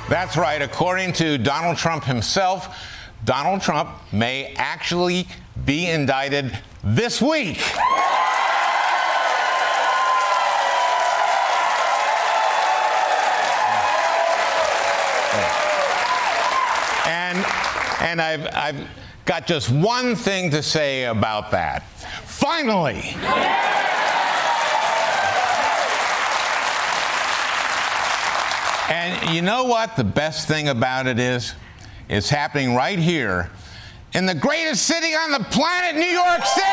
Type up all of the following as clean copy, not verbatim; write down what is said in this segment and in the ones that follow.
That's right. According to Donald Trump himself, Donald Trump may actually be indicted this week. And I've got just one thing to say about that. Finally! And you know what the best thing about it is? It's happening right here in the greatest city on the planet, New York City!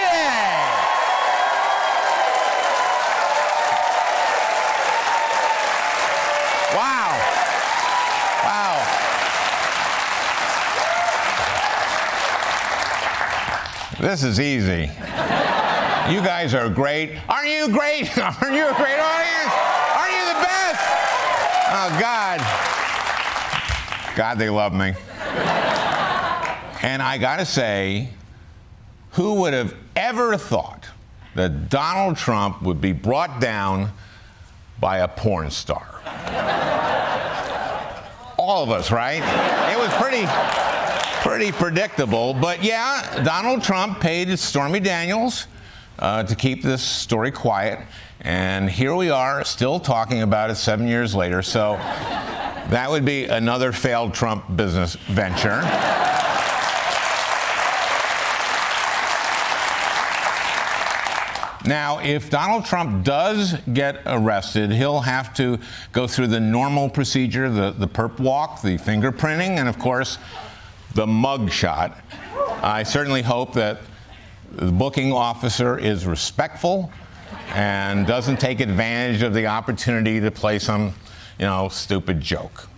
Wow. Wow. This is easy. You guys are great. Aren't you great? Aren't you a great audience? Aren't you the best? Oh, God. God, they love me. And I gotta say, who would have ever thought that Donald Trump would be brought down by a porn star? All of us, right? It was pretty predictable. But yeah, Donald Trump paid Stormy Daniels to keep this story quiet. And here we are, still talking about it 7 years later. So that would be another failed Trump business venture. Now, if Donald Trump does get arrested, he'll have to go through the normal procedure, the perp walk, the fingerprinting, and of course, the mug shot. I certainly hope that the booking officer is respectful and doesn't take advantage of the opportunity to play some, stupid joke.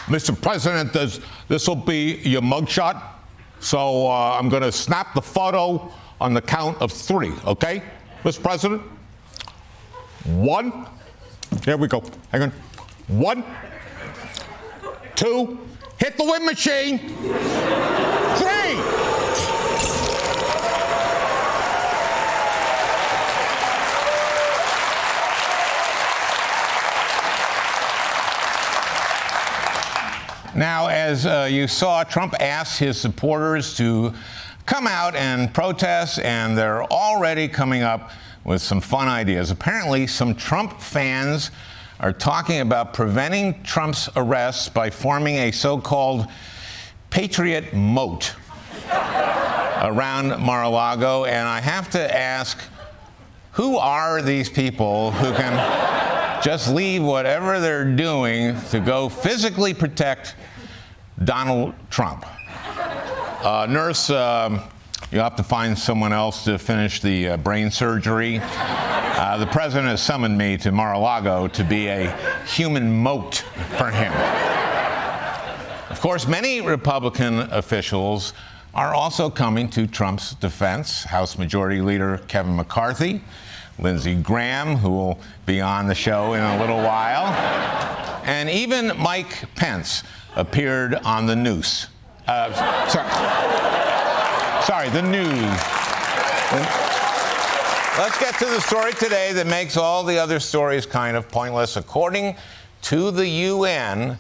Mr. President, this will be your mugshot, so I'm going to snap the photo on the count of 3, okay, Mr. President? 1. Here we go. Hang on. 1, 2. Hit the wind machine. 3. Now, as you saw, Trump asked his supporters to come out and protest, and they're already coming up with some fun ideas. Apparently, some Trump fans are talking about preventing Trump's arrests by forming a so-called Patriot moat around Mar-a-Lago. And I have to ask, who are these people who can just leave whatever they're doing to go physically protect Donald Trump? Nurse, you'll have to find someone else to finish the brain surgery. The president has summoned me to Mar-a-Lago to be a human moat for him. Of course, many Republican officials are also coming to Trump's defense. House Majority Leader Kevin McCarthy, Lindsey Graham, who will be on the show in a little while, and even Mike Pence appeared on the news. Sorry, the news. Let's get to the story today that makes all the other stories kind of pointless. According to the UN,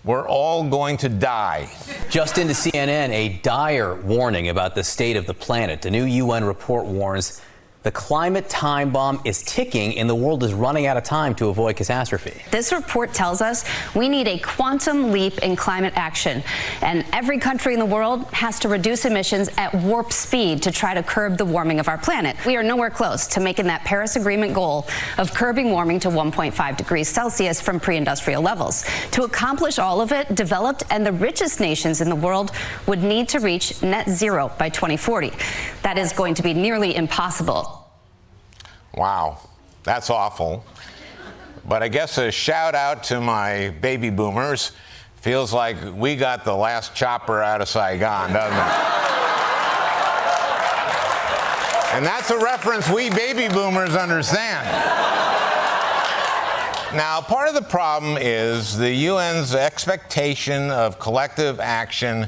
we're all going to die. Just into CNN, a dire warning about the state of the planet. A new UN report warns the climate time bomb is ticking and the world is running out of time to avoid catastrophe. This report tells us we need a quantum leap in climate action, and every country in the world has to reduce emissions at warp speed to try to curb the warming of our planet. We are nowhere close to making that Paris Agreement goal of curbing warming to 1.5 degrees Celsius from pre-industrial levels. To accomplish all of it, developed and the richest nations in the world would need to reach net zero by 2040. That is going to be nearly impossible. Wow, that's awful. But I guess a shout out to my baby boomers. Feels like we got the last chopper out of Saigon, doesn't it? And that's a reference we baby boomers understand. Now, part of the problem is the UN's expectation of collective action.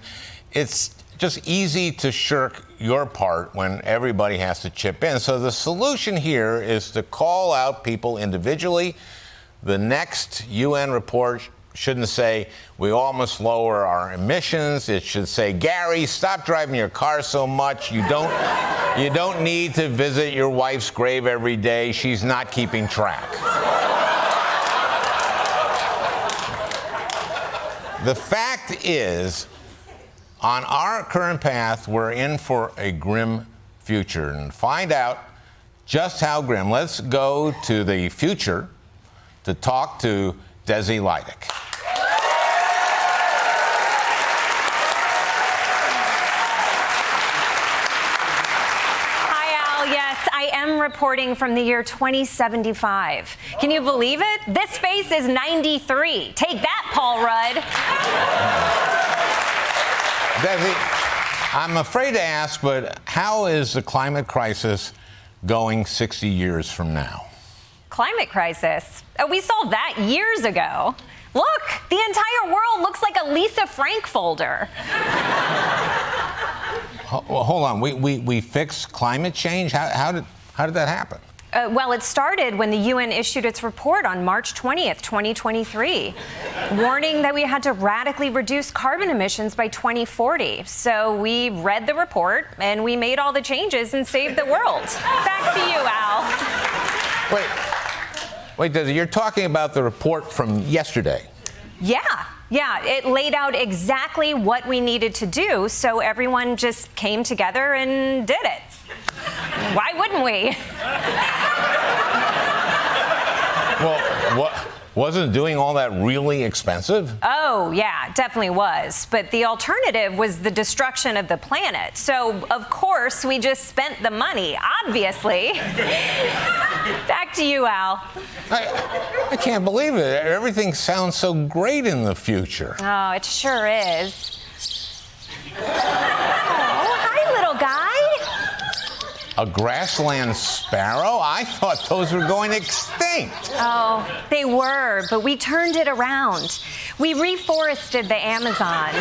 It's just easy to shirk your part when everybody has to chip in. So the solution here is to call out people individually. The next UN report shouldn't say, we all must lower our emissions. It should say, Gary, stop driving your car so much. You don't need to visit your wife's grave every day. She's not keeping track. The fact is, on our current path, we're in for a grim future. And to find out just how grim, let's go to the future to talk to Desi Lydic. I am reporting from the year 2075. Can you believe it? This space is 93. Take that, Paul Rudd. Desi, I'm afraid to ask, but how is the climate crisis going 60 years from now? Climate crisis? Oh, we solved that years ago. Look, the entire world looks like a Lisa Frank folder. Hold on, we fixed climate change? How did that happen? Well, it started when the UN issued its report on March 20th, 2023, warning that we had to radically reduce carbon emissions by 2040. So we read the report and we made all the changes and saved the world. Back to you, Al. Wait, Desi, you're talking about the report from yesterday? Yeah, it laid out exactly what we needed to do, so everyone just came together and did it. Why wouldn't we? Well, wasn't doing all that really expensive? Oh, yeah, it definitely was. But the alternative was the destruction of the planet. So, of course, we just spent the money, obviously. Back to you, Al. I can't believe it. Everything sounds so great in the future. Oh, it sure is. Oh, hi, little guy. A grassland sparrow? I thought those were going extinct. Oh, they were, but we turned it around. We reforested the Amazon.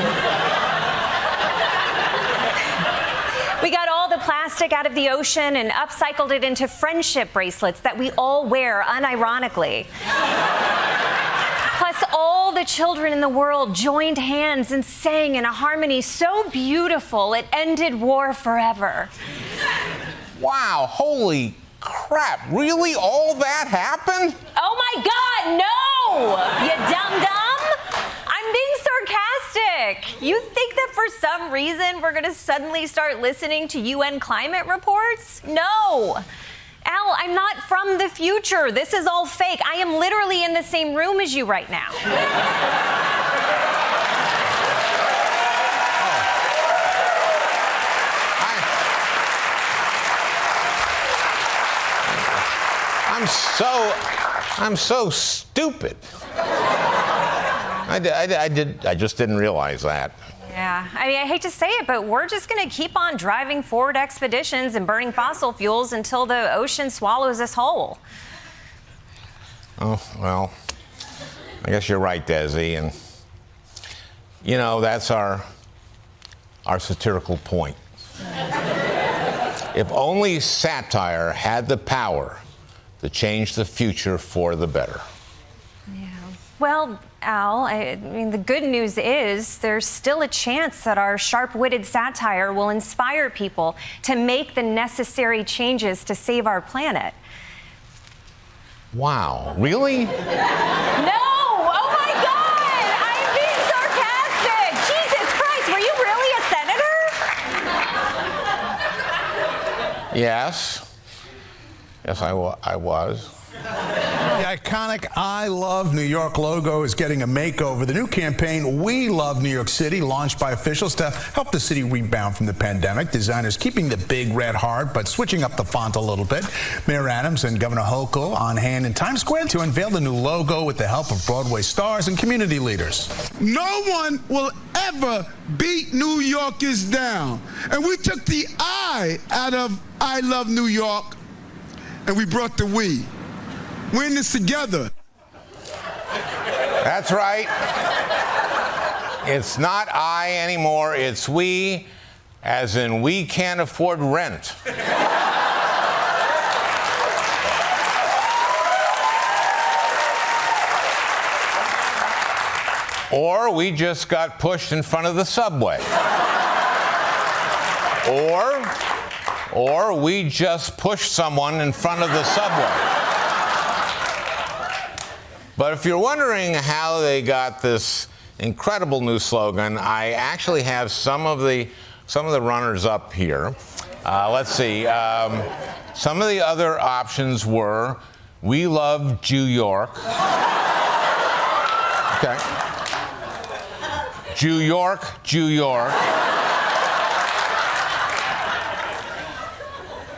We got all the plastic out of the ocean and upcycled it into friendship bracelets that we all wear unironically. Plus, all the children in the world joined hands and sang in a harmony so beautiful it ended war forever. Wow, holy crap. Really? All that happened? Oh my God, no! You dum-dum! I'm being sarcastic. You think that for some reason we're gonna suddenly start listening to UN climate reports? No. Al, I'm not from the future. This is all fake. I am literally in the same room as you right now. I'm so stupid. I just didn't realize that. Yeah, I mean, I hate to say it, but we're just going to keep on driving forward expeditions and burning fossil fuels until the ocean swallows us whole. Oh, well, I guess you're right, Desi. And, you know, that's our satirical point. If only satire had the power to change the future for the better. Yeah. Well, Al, I mean, the good news is there's still a chance that our sharp-witted satire will inspire people to make the necessary changes to save our planet. Wow, really? No! Oh my God! I'm being sarcastic! Jesus Christ, were you really a senator? Yes. Yes, I was. The iconic I Love New York logo is getting a makeover. The new campaign, We Love New York City, launched by officials to help the city rebound from the pandemic. Designers keeping the big red heart, but switching up the font a little bit. Mayor Adams and Governor Hochul on hand in Times Square to unveil the new logo with the help of Broadway stars and community leaders. No one will ever beat New Yorkers down. And we took the I out of I Love New York, and we brought the we. We're in this together. That's right. It's not I anymore, it's we. As in, we can't afford rent. Or we just got pushed in front of the subway. Or we just pushed someone in front of the subway. But if you're wondering how they got this incredible new slogan, I actually have some of the runners up here. Let's see. Some of the other options were, we love Jew York. Okay. Jew York, Jew York.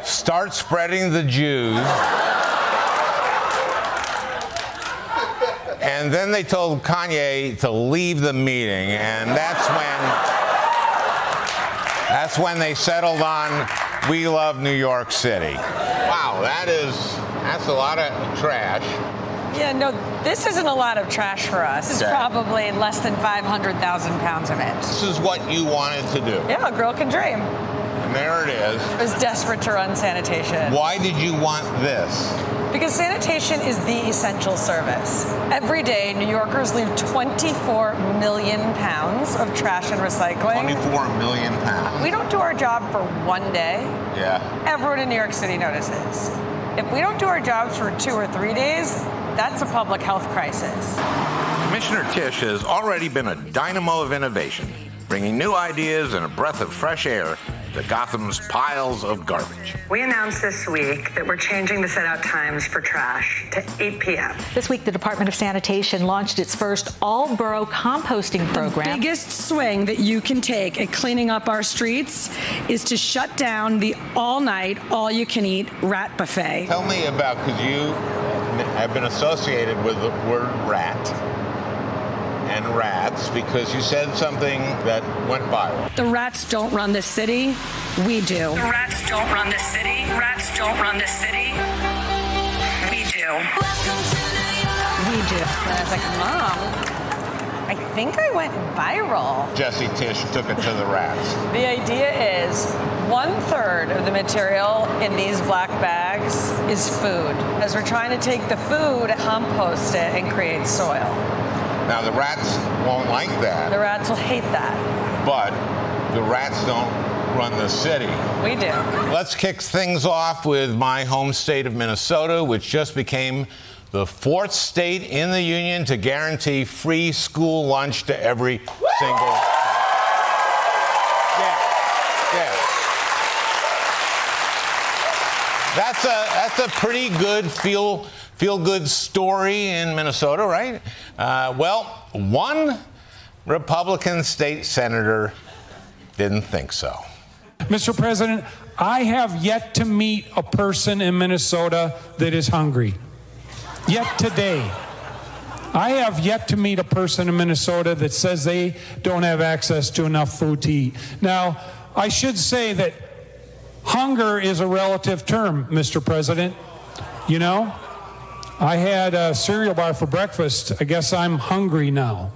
Start spreading the Jews. And then they told Kanye to leave the meeting, and that's when they settled on we love New York City. Wow, that's a lot of trash. Yeah, no, this isn't a lot of trash for us. It's probably less than 500,000 pounds of it. This is what you wanted to do. Yeah, a girl can dream. And there it is. I was desperate to run sanitation. Why did you want this? Because sanitation is the essential service. Every day, New Yorkers leave 24 million pounds of trash and recycling. 24 million pounds. We don't do our job for one day. Yeah. Everyone in New York City notices. If we don't do our jobs for 2 or 3 days, that's a public health crisis. Commissioner Tisch has already been a dynamo of innovation, bringing new ideas and a breath of fresh air to Gotham's piles of garbage. We announced this week that we're changing the set-out times for trash to 8 p.m. This week, the Department of Sanitation launched its first all-borough composting program. The biggest swing that you can take at cleaning up our streets is to shut down the all-night, all-you-can-eat rat buffet. Tell me about, because you have been associated with the word rat and rats, because you said something that went viral. The rats don't run this city. We do. The rats don't run this city. Rats don't run this city. We do. We do. And I was like, Mom, I think I went viral. Jesse Tisch took it to the rats. The idea is 1/3 of the material in these black bags is food. As we're trying to take the food, compost it, and create soil. Now, the rats won't like that. The rats will hate that. But the rats don't run the city. We do. Let's kick things off with my home state of Minnesota, which just became the 4th state in the union to guarantee free school lunch to every single child. Yeah. That's a pretty good feel-good story in Minnesota, right? Well, one Republican state senator didn't think so. Mr. President, I have yet to meet a person in Minnesota that is hungry. Yet today. I have yet to meet a person in Minnesota that says they don't have access to enough food to eat. Now, I should say that hunger is a relative term, Mr. President. You know, I had a cereal bar for breakfast. I guess I'm hungry now.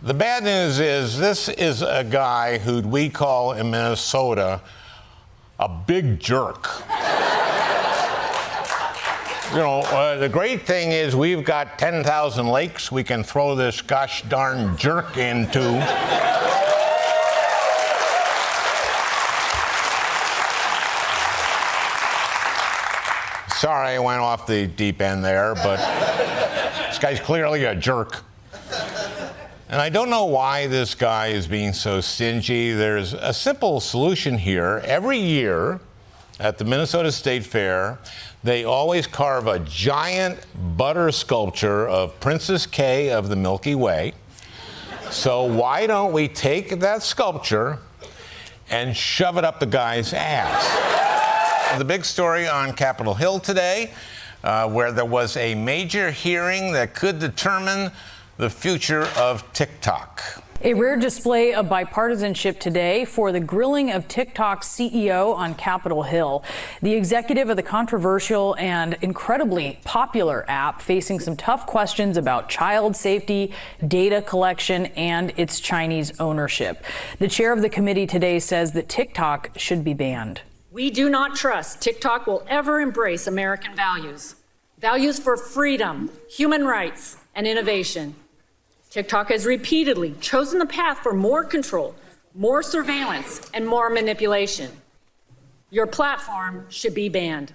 The bad news is this is a guy who we call in Minnesota a big jerk. You know, the great thing is we've got 10,000 lakes we can throw this gosh darn jerk into. Sorry I went off the deep end there, but this guy's clearly a jerk. And I don't know why this guy is being so stingy. There's a simple solution here. Every year at the Minnesota State Fair, they always carve a giant butter sculpture of Princess K of the Milky Way. So why don't we take that sculpture and shove it up the guy's ass? The big story on Capitol Hill today, where there was a major hearing that could determine the future of TickTock. A rare display of bipartisanship today for the grilling of TickTok's CEO on Capitol Hill. The executive of the controversial and incredibly popular app facing some tough questions about child safety, data collection, and its Chinese ownership. The chair of the committee today says that TickTok should be banned. We do not trust TickTok will ever embrace American values. Values for freedom, human rights, and innovation. TickTok has repeatedly chosen the path for more control, more surveillance, and more manipulation. Your platform should be banned.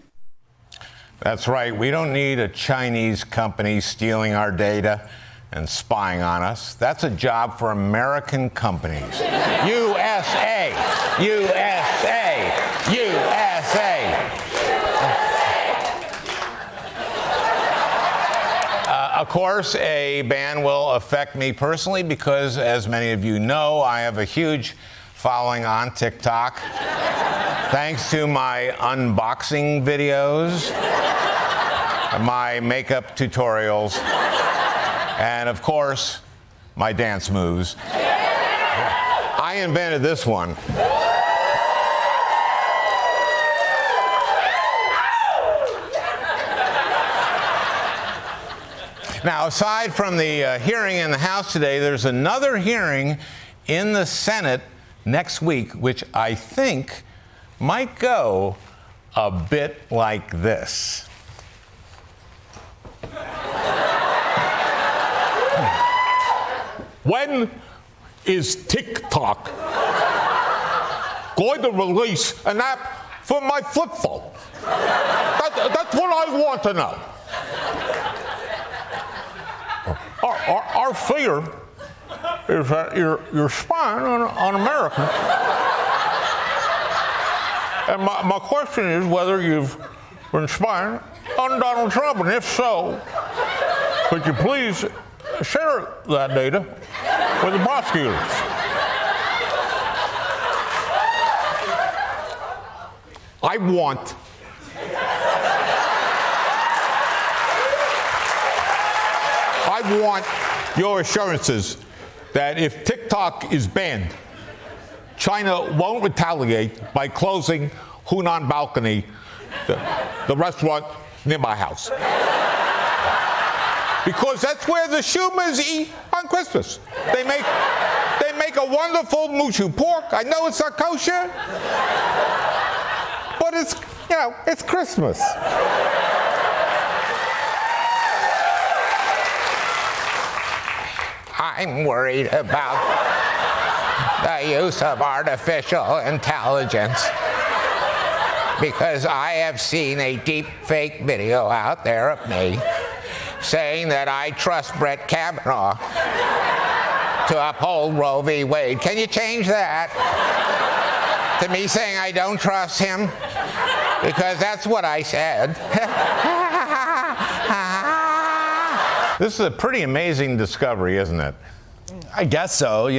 That's right. We don't need a Chinese company stealing our data and spying on us. That's a job for American companies. USA! USA! USA! Of course, a ban will affect me personally because, as many of you know, I have a huge following on TikTok. Thanks to my unboxing videos, my makeup tutorials, and, of course, my dance moves. I invented this one. Now, aside from the hearing in the House today, there's another hearing in the Senate next week, which I think might go a bit like this. When is TickTock going to release an app for my flip phone? That's what I want to know. Our fear is that you're spying on America. And my question is whether you've been spying on Donald Trump, and if so, could you please share that data with the prosecutors? I want your assurances that if TikTok is banned, China won't retaliate by closing Hunan Balcony, the restaurant near my house. Because that's where the Schumers eat on Christmas. They make a wonderful mushu pork. I know it's not kosher, but it's Christmas. I'm worried about the use of artificial intelligence because I have seen a deep fake video out there of me saying that I trust Brett Kavanaugh to uphold Roe v. Wade. Can you change that to me saying I don't trust him? Because that's what I said. This is a pretty amazing discovery, isn't it? I guess so,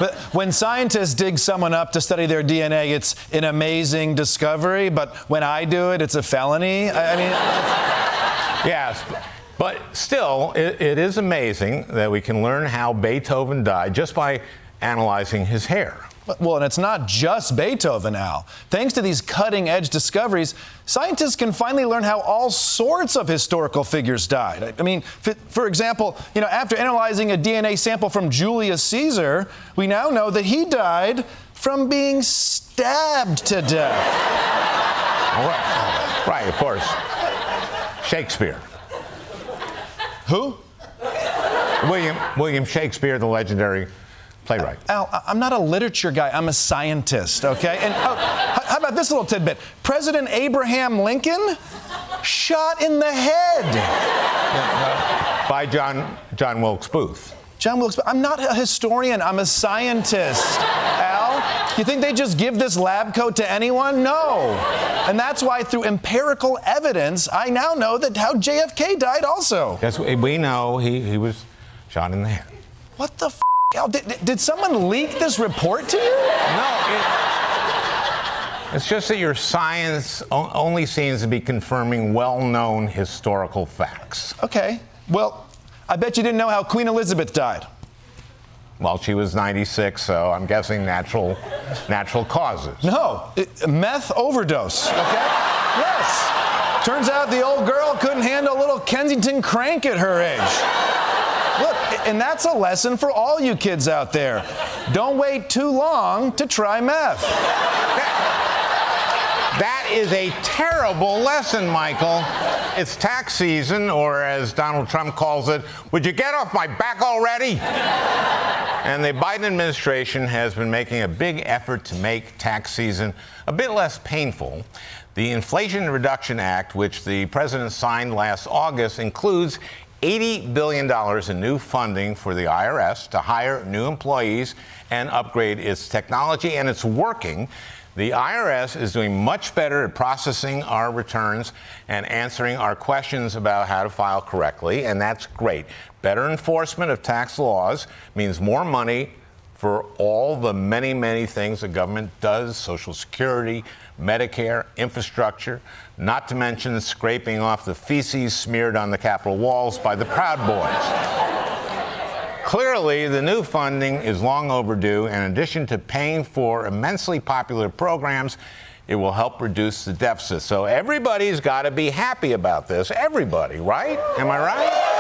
But when scientists dig someone up to study their DNA, it's an amazing discovery. But when I do it, it's a felony. Yes, but still, it is amazing that we can learn how Beethoven died just by analyzing his hair. Well, and it's not just Beethoven, Al. Thanks to these cutting-edge discoveries, scientists can finally learn how all sorts of historical figures died. For example, after analyzing a DNA sample from Julius Caesar, we now know that he died from being stabbed to death. Right, of course. Shakespeare. Who? William Shakespeare, the legendary playwright. Al, I'm not a literature guy. I'm a scientist, okay? And how about this little tidbit? President Abraham Lincoln shot in the head. By John Wilkes Booth. John Wilkes Booth. I'm not a historian. I'm a scientist, Al. You think they just give this lab coat to anyone? No. And that's why through empirical evidence, I now know that how JFK died also. Yes, we know he was shot in the head. What the f***? Al, did someone leak this report to you? No, it's just that your science only seems to be confirming well-known historical facts. Okay. Well, I bet you didn't know how Queen Elizabeth died. Well, she was 96, so I'm guessing natural causes. No, meth overdose, okay? Yes. Turns out the old girl couldn't handle a little Kensington crank at her age. Look, and that's a lesson for all you kids out there. Don't wait too long to try meth. That is a terrible lesson, Michael. It's tax season, or as Donald Trump calls it, would you get off my back already? And the Biden administration has been making a big effort to make tax season a bit less painful. The Inflation Reduction Act, which the president signed last August, includes $80 billion in new funding for the IRS to hire new employees and upgrade its technology, and it's working. The IRS is doing much better at processing our returns and answering our questions about how to file correctly, and that's great. Better enforcement of tax laws means more money for all the many, many things the government does: Social Security, Medicare, infrastructure, not to mention scraping off the feces smeared on the Capitol walls by the Proud Boys. Clearly, the new funding is long overdue, and in addition to paying for immensely popular programs, it will help reduce the deficit. So everybody's got to be happy about this. Everybody, right? Am I right?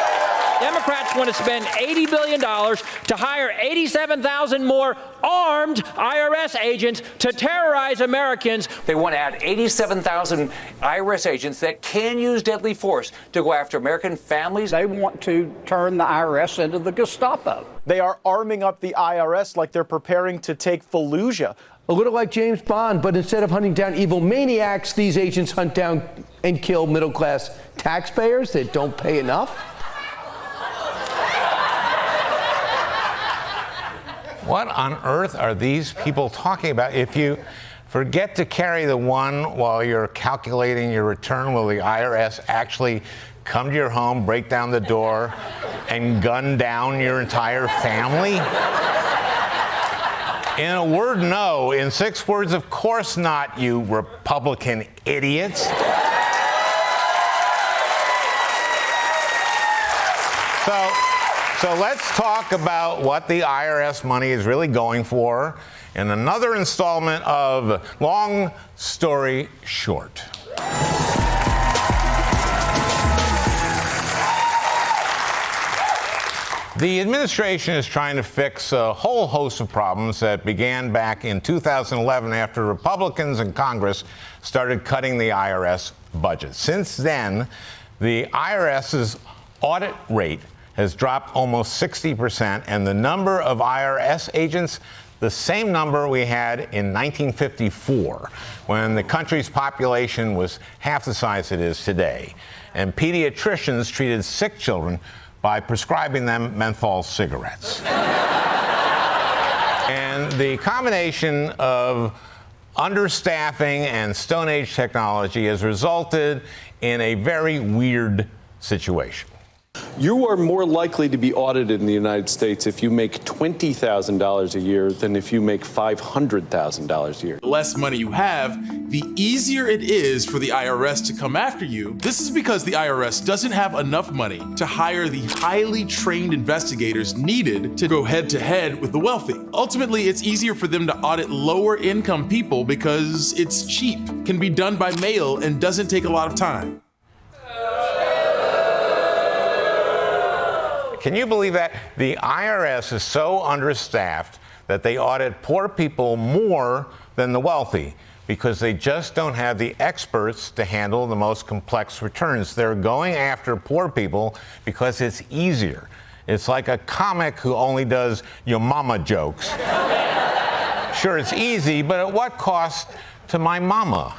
Democrats want to spend $80 billion to hire 87,000 more armed IRS agents to terrorize Americans. They want to add 87,000 IRS agents that can use deadly force to go after American families. They want to turn the IRS into the Gestapo. They are arming up the IRS like they're preparing to take Fallujah. A little like James Bond, but instead of hunting down evil maniacs, these agents hunt down and kill middle-class taxpayers that don't pay enough. What on earth are these people talking about? If you forget to carry the one while you're calculating your return, will the IRS actually come to your home, break down the door, and gun down your entire family? In a word, no. In 6 words, of course not, you Republican idiots. So let's talk about what the IRS money is really going for in another installment of Long Story Short. The administration is trying to fix a whole host of problems that began back in 2011 after Republicans in Congress started cutting the IRS budget. Since then, the IRS's audit rate has dropped almost 60%, and the number of IRS agents, the same number we had in 1954, when the country's population was half the size it is today. And pediatricians treated sick children by prescribing them menthol cigarettes. And the combination of understaffing and Stone Age technology has resulted in a very weird situation. You are more likely to be audited in the United States if you make $20,000 a year than if you make $500,000 a year. The less money you have, the easier it is for the IRS to come after you. This is because the IRS doesn't have enough money to hire the highly trained investigators needed to go head to head with the wealthy. Ultimately, it's easier for them to audit lower income people because it's cheap, can be done by mail, and doesn't take a lot of time. Can you believe that? The IRS is so understaffed that they audit poor people more than the wealthy because they just don't have the experts to handle the most complex returns. They're going after poor people because it's easier. It's like a comic who only does your mama jokes. Sure, it's easy, but at what cost to my mama?